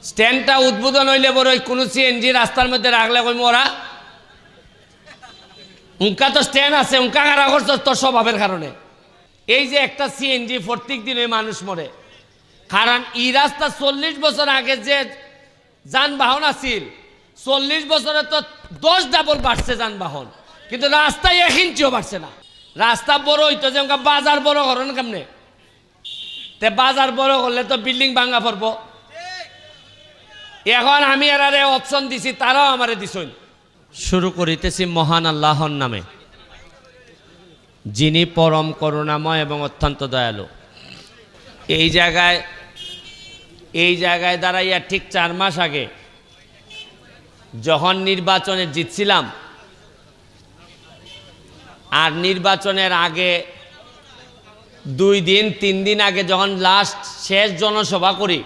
স্ট্যান্ডটা উদ্বোধন হইলে বড় কোনো সিএনজি রাস্তার মধ্যে রাখলে কই মোরা উনকা তো স্ট্যান্ড আছে উনকা কারা করছ তোর স্বভাবের কারণে। এই যে একটা সিএনজি প্রত্যেক দিন ওই মানুষ মরে, কারণ এই রাস্তা 40 বছর আগে যে যানবাহন আছিল 40 বছরে তো 10 ডাবল বাড়ছে যানবাহন, কিন্তু রাস্তায় 1 ইঞ্চিও বাড়ছে না। রাস্তা বড় হইতো যে বাজার বড় করেন কেমনে, তে বাজার বড় করলে তো বিল্ডিং ভাঙা পড়বো। এখন আমি এরারে অপশন দিছি, তারাও আমারে দিছেন। শুরু করিতেছি মহান আল্লাহর নামে, যিনি পরম করুণাময় এবং অত্যন্ত দয়ালু। এই জায়গায় দাঁড়াইয়া ঠিক 4 মাস আগে যখন নির্বাচনে জিতছিলাম, আর নির্বাচনের আগে 2 দিন 3 দিন আগে যখন লাস্ট শেষ জনসভা করি,